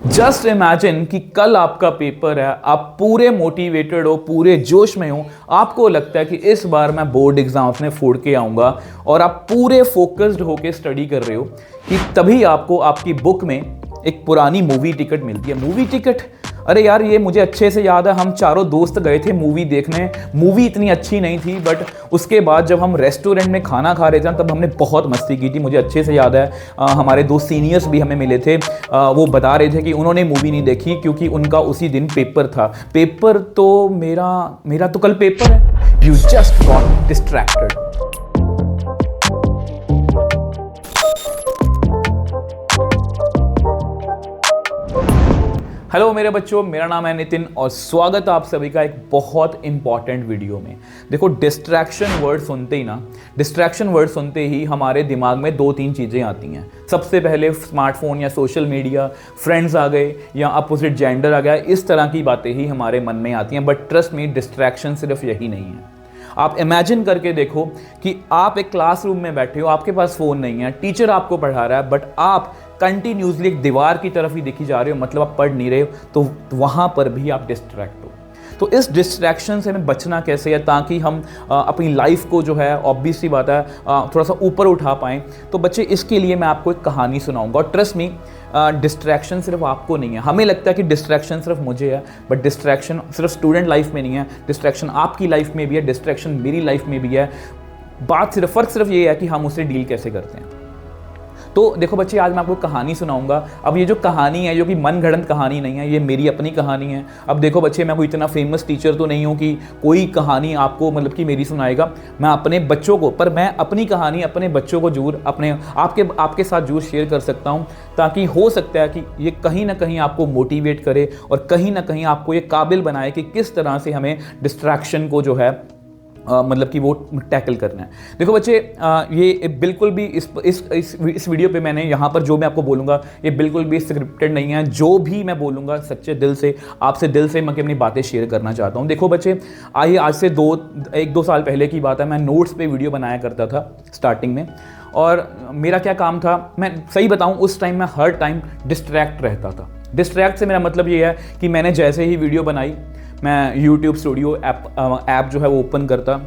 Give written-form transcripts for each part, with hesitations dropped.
Just imagine कि कल आपका पेपर है, आप पूरे मोटिवेटेड हो, पूरे जोश में हो, आपको लगता है कि इस बार मैं बोर्ड एग्जाम अपने फोड़ के आऊँगा और आप पूरे फोकस्ड होकर स्टडी कर रहे हो कि तभी आपको आपकी बुक में एक पुरानी मूवी टिकट मिलती है। मूवी टिकट, अरे यार ये मुझे अच्छे से याद है, हम चारों दोस्त गए थे मूवी देखने। मूवी इतनी अच्छी नहीं थी, बट उसके बाद जब हम रेस्टोरेंट में खाना खा रहे थे तब हमने बहुत मस्ती की थी। मुझे अच्छे से याद है, हमारे दो सीनियर्स भी हमें मिले थे। वो बता रहे थे कि उन्होंने मूवी नहीं देखी क्योंकि उनका उसी दिन पेपर था। पेपर तो मेरा तो कल पेपर है। You just got distracted. Hello मेरे बच्चों, मेरा नाम है नितिन और स्वागत है आप सभी का एक बहुत इंपॉर्टेंट वीडियो में। देखो, डिस्ट्रैक्शन वर्ड सुनते ही हमारे दिमाग में दो तीन चीज़ें आती हैं। सबसे पहले स्मार्टफोन या सोशल मीडिया, फ्रेंड्स आ गए या अपोजिट जेंडर आ गया, इस तरह की बातें ही हमारे मन में आती हैं। बट ट्रस्ट मी, डिस्ट्रैक्शन सिर्फ यही नहीं है। आप इमेजिन करके देखो कि आप एक क्लासरूम में बैठे हो, आपके पास फ़ोन नहीं है, टीचर आपको पढ़ा रहा है, बट आप कंटिन्यूसली एक दीवार की तरफ ही देखी जा रहे हो, मतलब आप पढ़ नहीं रहे हो, तो वहाँ पर भी आप डिस्ट्रैक्ट हो। तो इस डिस्ट्रैक्शन से हमें बचना कैसे है ताकि हम अपनी लाइफ को जो है, ऑब्वियस सी बात है, थोड़ा सा ऊपर उठा पाएँ। तो बच्चे, इसके लिए मैं आपको एक कहानी सुनाऊंगा। और ट्रस्ट मी, डिस्ट्रैक्शन सिर्फ आपको नहीं है। हमें लगता है कि डिस्ट्रैक्शन सिर्फ मुझे है, बट डिस्ट्रैक्शन सिर्फ स्टूडेंट लाइफ में नहीं है, डिस्ट्रैक्शन आपकी लाइफ में भी है, डिस्ट्रैक्शन मेरी लाइफ में भी है। फ़र्क सिर्फ ये है कि हम उसे डील कैसे करते हैं। तो देखो बच्चे, आज मैं आपको कहानी सुनाऊंगा। अब ये जो कहानी है, जो कि मन गढ़ंत कहानी नहीं है, ये मेरी अपनी कहानी है। अब देखो बच्चे, मैं कोई इतना फेमस टीचर तो नहीं हूँ कि कोई कहानी आपको मतलब कि मेरी सुनाएगा। मैं अपने बच्चों को, पर मैं अपनी कहानी अपने बच्चों को जरूर आपके साथ जरूर शेयर कर सकता हूँ, ताकि हो सकता है कि ये कहीं ना कहीं आपको मोटिवेट करे और कहीं ना कहीं आपको ये काबिल बनाए कि किस तरह से हमें डिस्ट्रैक्शन को जो है मतलब कि वो टैकल करना है। देखो बच्चे, ये बिल्कुल भी इस वीडियो पे मैंने यहाँ पर जो मैं आपको बोलूँगा, ये बिल्कुल भी स्क्रिप्टेड नहीं है। जो भी मैं बोलूँगा सच्चे दिल से, आपसे दिल से मैं अपनी बातें शेयर करना चाहता हूँ। देखो बच्चे, आज से एक दो साल पहले की बात है। मैं नोट्स पे वीडियो बनाया करता था स्टार्टिंग में, और मेरा क्या काम था, मैं सही बताऊँ, उस टाइम मैं हर टाइम डिस्ट्रैक्ट रहता था। डिस्ट्रैक्ट से मेरा मतलब ये है कि मैंने जैसे ही वीडियो बनाई, मैं यूट्यूब स्टूडियो ऐप जो है वो ओपन करता,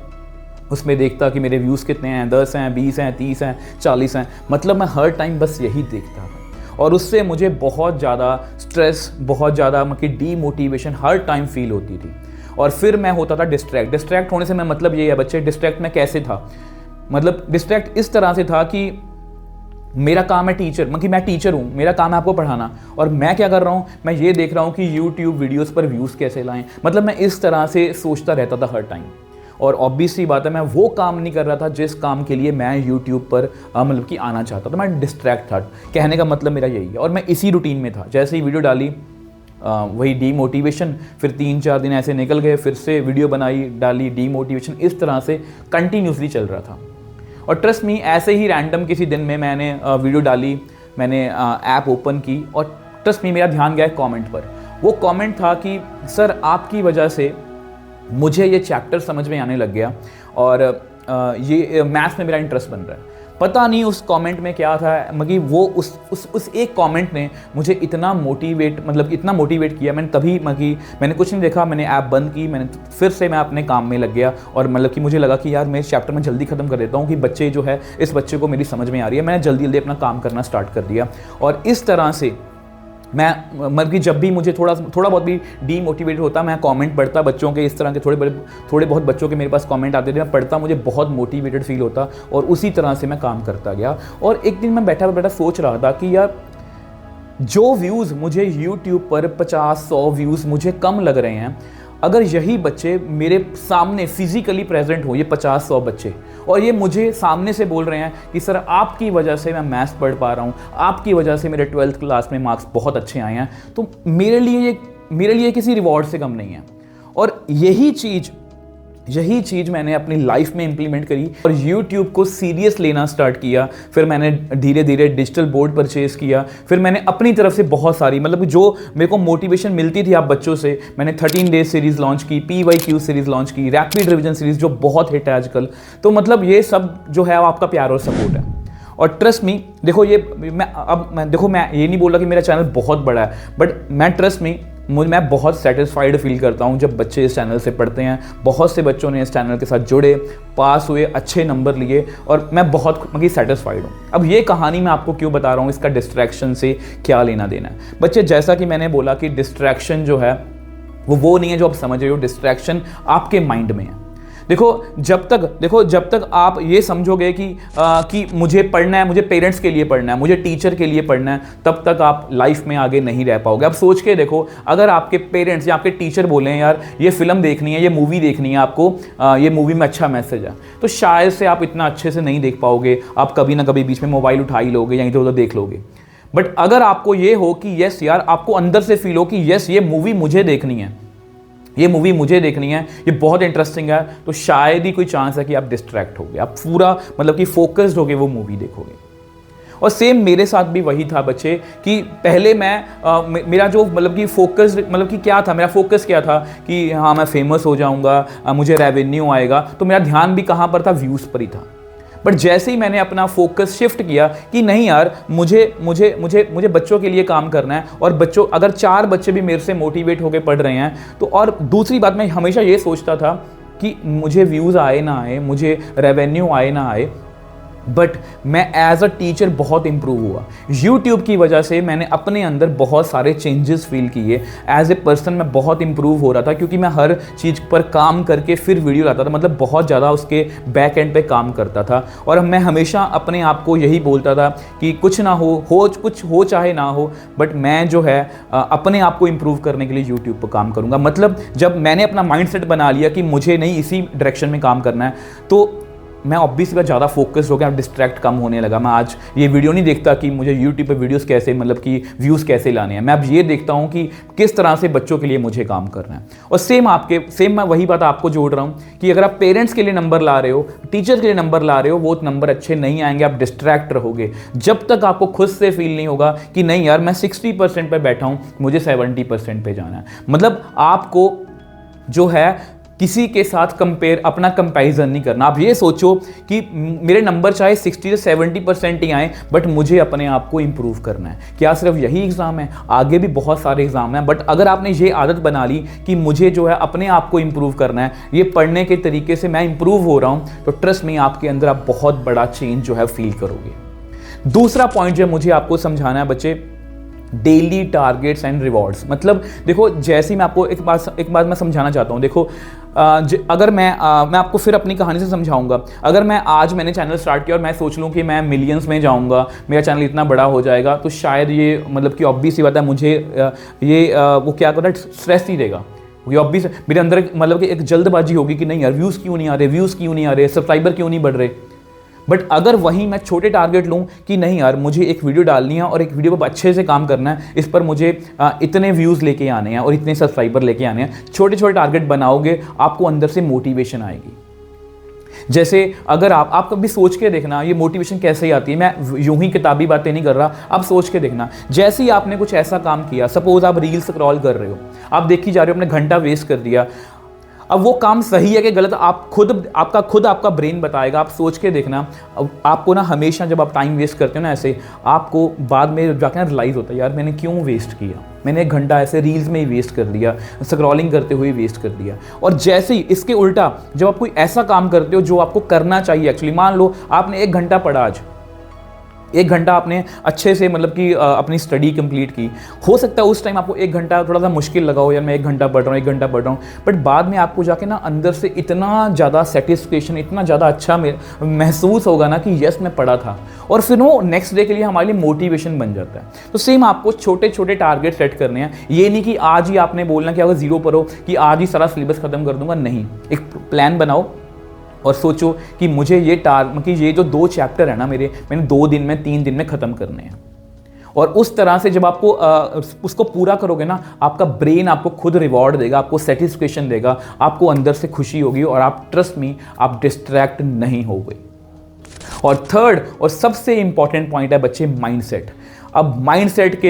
उसमें देखता कि मेरे व्यूज़ कितने हैं, 10 हैं, 20 हैं, 30 हैं, 40 हैं। मतलब मैं हर टाइम बस यही देखता था, और उससे मुझे बहुत ज़्यादा स्ट्रेस, बहुत ज़्यादा मतलब डीमोटिवेशन हर टाइम फील होती थी। और फिर मैं होता था डिस्ट्रैक्ट होने से मैं मतलब ये है बच्चे, डिस्ट्रैक्ट मैं कैसे था, मतलब डिस्ट्रैक्ट इस तरह से था कि मेरा काम है टीचर, मतलब मैं टीचर हूँ, मेरा काम है आपको पढ़ाना, और मैं क्या कर रहा हूँ, मैं ये देख रहा हूँ कि यूट्यूब वीडियोस पर व्यूज़ कैसे लाएं। मतलब मैं इस तरह से सोचता रहता था हर टाइम। और ऑब्वियसली बात है, मैं वो काम नहीं कर रहा था जिस काम के लिए मैं यूट्यूब पर मतलब कि आना चाहता था। मैं डिस्ट्रैक्ट था, कहने का मतलब मेरा यही है। और मैं इसी रूटीन में था, जैसे ही वीडियो डाली वही डीमोटिवेशन, फिर 3-4 दिन ऐसे निकल गए, फिर से वीडियो बनाई, डाली, डीमोटिवेशन, इस तरह से कंटिन्यूसली चल रहा था। और ट्रस्ट मी, ऐसे ही रैंडम किसी दिन में मैंने वीडियो डाली, मैंने ऐप ओपन की, और ट्रस्ट मी मेरा ध्यान गया कमेंट पर। वो कमेंट था कि सर, आपकी वजह से मुझे ये चैप्टर समझ में आने लग गया और ये मैथ्स में मेरा इंटरेस्ट बन रहा है। पता नहीं उस कमेंट में क्या था, मतलब वो उस एक कमेंट ने मुझे इतना मोटिवेट किया। मैंने तभी मैंने कुछ नहीं देखा, मैंने ऐप बंद की, फिर से मैं अपने काम में लग गया। और मतलब कि मुझे लगा कि यार मैं इस चैप्टर में जल्दी ख़त्म कर देता हूँ कि बच्चे जो है, इस बच्चे को मेरी समझ में आ रही है। मैंने जल्दी अपना काम करना स्टार्ट कर दिया। और इस तरह से मैं मतलब कि जब भी मुझे थोड़ा बहुत भी डीमोटिवेट होता, मैं कमेंट पढ़ता बच्चों के, इस तरह के थोड़े बहुत बच्चों के मेरे पास कमेंट आते थे, मैं पढ़ता, मुझे बहुत मोटिवेटेड फील होता, और उसी तरह से मैं काम करता गया। और एक दिन मैं बैठा सोच रहा था कि यार, जो व्यूज़ मुझे यूट्यूब पर 50-100 व्यूज़ मुझे कम लग रहे हैं, अगर यही बच्चे मेरे सामने फिजिकली प्रेजेंट हो, ये 50-100 बच्चे, और ये मुझे सामने से बोल रहे हैं कि सर, आपकी वजह से मैं मैथ्स पढ़ पा रहा हूँ, आपकी वजह से मेरे 12th क्लास में मार्क्स बहुत अच्छे आए हैं, तो मेरे लिए किसी रिवॉर्ड से कम नहीं है। और यही चीज़ मैंने अपनी लाइफ में इंप्लीमेंट करी और YouTube को सीरियस लेना स्टार्ट किया। फिर मैंने धीरे धीरे डिजिटल बोर्ड परचेज़ किया। फिर मैंने अपनी तरफ से बहुत सारी, मतलब जो मेरे को मोटिवेशन मिलती थी आप बच्चों से, मैंने 13 डेज सीरीज़ लॉन्च की, PYQ सीरीज़ लॉन्च की, रैपिड रिविजन सीरीज़ जो बहुत हिट है आजकल। तो मतलब ये सब जो है आपका प्यार और सपोर्ट है। और ट्रस्ट मी, देखो ये मैं ये नहीं बोल रहा कि मेरा चैनल बहुत बड़ा है, बट मैं ट्रस्ट मी मैं बहुत सेटिस्फाइड फील करता हूँ जब बच्चे इस चैनल से पढ़ते हैं। बहुत से बच्चों ने इस चैनल के साथ जुड़े, पास हुए, अच्छे नंबर लिए और मैं बहुत सेटिस्फाइड हूँ। अब ये कहानी मैं आपको क्यों बता रहा हूँ, इसका डिस्ट्रैक्शन से क्या लेना देना है। बच्चे, जैसा कि मैंने बोला कि डिस्ट्रैक्शन जो है वो नहीं है जो आप समझ रहे हो, डिस्ट्रैक्शन आपके माइंड में है। जब तक आप ये समझोगे कि मुझे पढ़ना है, मुझे पेरेंट्स के लिए पढ़ना है, मुझे टीचर के लिए पढ़ना है, तब तक आप लाइफ में आगे नहीं रह पाओगे। अब सोच के देखो, अगर आपके पेरेंट्स या आपके टीचर बोले यार ये फिल्म देखनी है, ये मूवी देखनी है आपको, ये मूवी में अच्छा मैसेज है, तो शायद से आप इतना अच्छे से नहीं देख पाओगे। आप कभी ना कभी बीच में मोबाइल उठा ही लोगे या इधर उधर देख लोगे। बट अगर आपको ये हो कि यस यार, आपको अंदर से फील हो कि यस ये मूवी मुझे देखनी है, ये मूवी मुझे देखनी है, ये बहुत इंटरेस्टिंग है, तो शायद ही कोई चांस है कि आप डिस्ट्रैक्ट होगे, आप पूरा कि फोकस्ड होगे वो मूवी देखोगे। और सेम मेरे साथ भी वही था बच्चे कि पहले मेरा जो कि फोकस कि क्या था, मेरा फोकस क्या था कि हाँ मैं फेमस हो जाऊंगा, मुझे रेवेन्यू आएगा, तो मेरा ध्यान भी कहाँ पर था, व्यूज़ पर ही था। बट जैसे ही मैंने अपना फोकस शिफ्ट किया कि नहीं यार, मुझे बच्चों के लिए काम करना है, और बच्चों, अगर 4 बच्चे भी मेरे से मोटिवेट होकर पढ़ रहे हैं तो, और दूसरी बात मैं हमेशा ये सोचता था कि मुझे व्यूज़ आए ना आए, मुझे रेवेन्यू आए ना आए, बट मैं एज अ टीचर बहुत इंप्रूव हुआ। यूट्यूब की वजह से मैंने अपने अंदर बहुत सारे चेंजेस फील किए। एज ए पर्सन मैं बहुत इंप्रूव हो रहा था, क्योंकि मैं हर चीज़ पर काम करके फिर वीडियो लाता था, बहुत ज़्यादा उसके बैक एंड पे काम करता था। और मैं हमेशा अपने आप को यही बोलता था कि कुछ ना हो कुछ हो चाहे ना हो, बट मैं जो है अपने आप को इंप्रूव करने के लिए यूट्यूब पर काम करूँगा। जब मैंने अपना माइंड सेट बना लिया कि मुझे नहीं इसी डायरेक्शन में काम करना है, तो मैं ऑब्वियसली ज़्यादा फोकस हो गया, डिस्ट्रैक्ट कम होने लगा। मैं आज ये वीडियो नहीं देखता कि मुझे यूट्यूब पे वीडियोस कैसे कि व्यूज़ कैसे लाने हैं, मैं अब ये देखता हूँ कि किस तरह से बच्चों के लिए मुझे काम करना है। और सेम मैं वही बात आपको जोड़ रहा हूँ कि अगर आप पेरेंट्स के लिए नंबर ला रहे हो, टीचर के लिए नंबर ला रहे हो, वो नंबर अच्छे नहीं आएंगे, आप डिस्ट्रैक्ट रहोगे जब तक आपको खुद से फील नहीं होगा कि नहीं यार मैं 60% पे बैठा हूँ, मुझे 70% पे जाना है। आपको जो है किसी के साथ अपना कंपैरिजन नहीं करना। आप ये सोचो कि मेरे नंबर चाहे 60 से 70% ही आए, बट मुझे अपने आप को इंप्रूव करना है। क्या सिर्फ यही एग्ज़ाम है? आगे भी बहुत सारे एग्ज़ाम हैं, बट अगर आपने ये आदत बना ली कि मुझे जो है अपने आप को इंप्रूव करना है, ये पढ़ने के तरीके से मैं इंप्रूव हो रहा हूँ, तो ट्रस्ट में आपके अंदर आप बहुत बड़ा चेंज जो है फील करोगे। दूसरा पॉइंट जो मुझे आपको समझाना है बच्चे, डेली टारगेट्स एंड रिवॉर्ड्स। देखो, जैसे ही मैं आपको एक बात मैं समझाना चाहता हूँ। देखो, अगर मैं आपको फिर अपनी कहानी से समझाऊंगा। अगर मैंने चैनल स्टार्ट किया और मैं सोच लूँ कि मैं मिलियंस में जाऊँगा, मेरा चैनल इतना बड़ा हो जाएगा, तो शायद ये कि ऑब्वियस सी बात है, मुझे वो क्या करना, स्ट्रेस ही देगा। ये ऑब्वियस मेरे अंदर कि एक जल्दबाजी होगी कि नहीं यार, व्यूज़ क्यों नहीं आ रहे, सब्सक्राइबर क्यों नहीं बढ़ रहे। बट अगर वहीं मैं छोटे टारगेट लूँ कि नहीं यार, मुझे एक वीडियो डालनी है और एक वीडियो पर अच्छे से काम करना है, इस पर मुझे इतने व्यूज़ लेके आने हैं और इतने सब्सक्राइबर लेके आने हैं, छोटे छोटे टारगेट बनाओगे, आपको अंदर से मोटिवेशन आएगी। जैसे अगर आप कभी सोच के देखना, ये मोटिवेशन कैसे ही आती है। मैं यूं ही किताबी बातें नहीं कर रहा, आप सोच के देखना। जैसे ही आपने कुछ ऐसा काम किया, सपोज आप रील स्क्रॉल कर रहे हो, आप देखी जा रहे हो, अपने घंटा वेस्ट कर दिया। अब वो काम सही है कि गलत, आपका ब्रेन बताएगा। आप सोच के देखना। आपको ना हमेशा जब आप टाइम वेस्ट करते हो ना ऐसे, आपको बाद में जाकर रियलाइज़ होता है यार मैंने क्यों वेस्ट किया, मैंने 1 घंटा ऐसे रील्स में ही वेस्ट कर दिया, स्क्रॉलिंग करते हुए वेस्ट कर दिया। और जैसे ही इसके उल्टा, जब आप कोई ऐसा काम करते हो जो आपको करना चाहिए एक्चुअली, मान लो आपने 1 घंटा पढ़ा आज, 1 घंटा आपने अच्छे से कि अपनी स्टडी कंप्लीट की। हो सकता है उस टाइम आपको 1 घंटा थोड़ा सा मुश्किल लगा हो, यार मैं 1 घंटा पढ़ रहा हूँ, बट बाद में आपको जाके ना अंदर से इतना ज़्यादा सेटिस्फेक्शन, इतना ज़्यादा अच्छा महसूस होगा ना कि यस मैं पढ़ा था, और फिर वो नेक्स्ट डे के लिए हमारे लिए मोटिवेशन बन जाता है। तो सेम आपको छोटे छोटे टारगेट सेट करने हैं। ये नहीं कि आज ही आपने बोलना कि अगर 0 पर हो कि आज ही सारा सिलेबस खत्म कर दूंगा, नहीं। एक प्लान बनाओ और सोचो कि मुझे ये जो 2 चैप्टर है ना मैंने 2 दिन में, 3 दिन में ख़त्म करने हैं। और उस तरह से जब आपको उसको पूरा करोगे ना, आपका ब्रेन आपको खुद रिवॉर्ड देगा, आपको सेटिस्फेक्शन देगा, आपको अंदर से खुशी होगी, और आप ट्रस्ट मी, आप डिस्ट्रैक्ट नहीं होगे। और थर्ड और सबसे इंपॉर्टेंट पॉइंट है बच्चे, माइंडसेट। अब माइंडसेट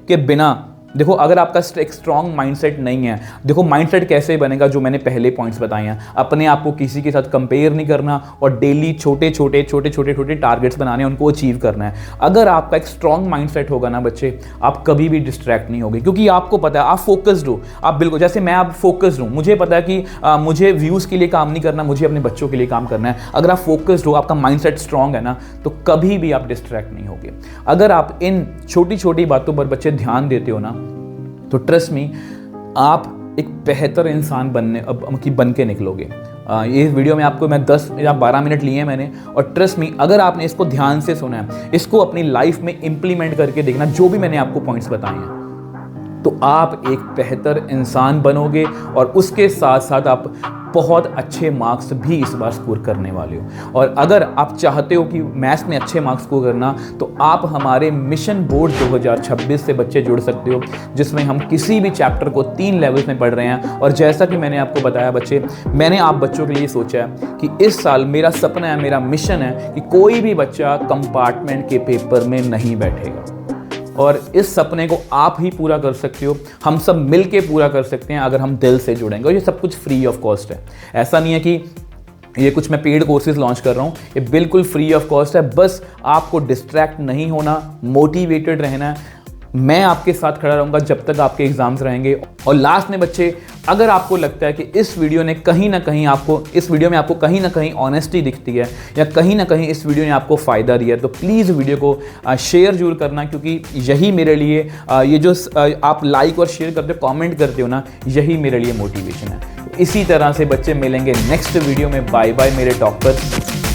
के बिना देखो अगर आपका एक स्ट्रॉन्ग माइंडसेट नहीं है, देखो माइंडसेट कैसे बनेगा, जो मैंने पहले पॉइंट्स बताए हैं, अपने आप को किसी के साथ कंपेयर नहीं करना और डेली छोटे छोटे टारगेट्स बनाने हैं, उनको अचीव करना है। अगर आपका एक स्ट्रॉन्ग माइंडसेट होगा ना बच्चे, आप कभी भी डिस्ट्रैक्ट नहीं होगे, क्योंकि आपको पता है आप फोकस्ड हो। आप बिल्कुल जैसे मैं आप फोकस्ड हूँ, मुझे पता है कि मुझे व्यूज़ के लिए काम नहीं करना, मुझे अपने बच्चों के लिए काम करना है। अगर आप फोकस्ड हो, आपका माइंडसेट स्ट्रॉन्ग है ना, तो कभी भी आप डिस्ट्रैक्ट नहीं होगे। अगर आप इन छोटी छोटी बातों पर बच्चे ध्यान देते हो ना, तो ट्रस्ट मी, आप एक बेहतर इंसान बन के निकलोगे। ये वीडियो में आपको मैं 10 या 12 मिनट लिए हैं मैंने, और ट्रस्ट मी, अगर आपने इसको ध्यान से सुना है, इसको अपनी लाइफ में इंप्लीमेंट करके देखना, जो भी मैंने आपको पॉइंट्स बताए हैं, तो आप एक बेहतर इंसान बनोगे और उसके साथ साथ आप बहुत अच्छे मार्क्स भी इस बार स्कोर करने वाले हो। और अगर आप चाहते हो कि मैथ्स में अच्छे मार्क्स स्कोर करना, तो आप हमारे मिशन बोर्ड 2026 से बच्चे जुड़ सकते हो, जिसमें हम किसी भी चैप्टर को 3 लेवल्स में पढ़ रहे हैं। और जैसा कि मैंने आपको बताया बच्चे, मैंने आप बच्चों के लिए सोचा है कि इस साल मेरा सपना है, मेरा मिशन है कि कोई भी बच्चा कंपार्टमेंट के पेपर में नहीं बैठेगा, और इस सपने को आप ही पूरा कर सकते हो। हम सब मिल के पूरा कर सकते हैं अगर हम दिल से जुड़ेंगे, और ये सब कुछ फ्री ऑफ कॉस्ट है। ऐसा नहीं है कि ये कुछ मैं पेड कोर्सेज लॉन्च कर रहा हूँ, ये बिल्कुल फ्री ऑफ कॉस्ट है। बस आपको डिस्ट्रैक्ट नहीं होना, मोटिवेटेड रहना है। मैं आपके साथ खड़ा रहूँगा जब तक आपके एग्जाम्स रहेंगे। और लास्ट में बच्चे, अगर आपको लगता है कि इस वीडियो ने कहीं ना कहीं आपको, इस वीडियो में आपको कहीं ना कहीं ऑनेस्टी दिखती है, या कहीं ना कहीं इस वीडियो ने आपको फ़ायदा दिया है, तो प्लीज़ वीडियो को शेयर जरूर करना, क्योंकि यही मेरे लिए ये जो आप लाइक और शेयर करते हो, कमेंट करते हो ना, यही मेरे लिए मोटिवेशन है। तो इसी तरह से बच्चे मिलेंगे नेक्स्ट वीडियो में। बाय बाय मेरे टॉपर्स।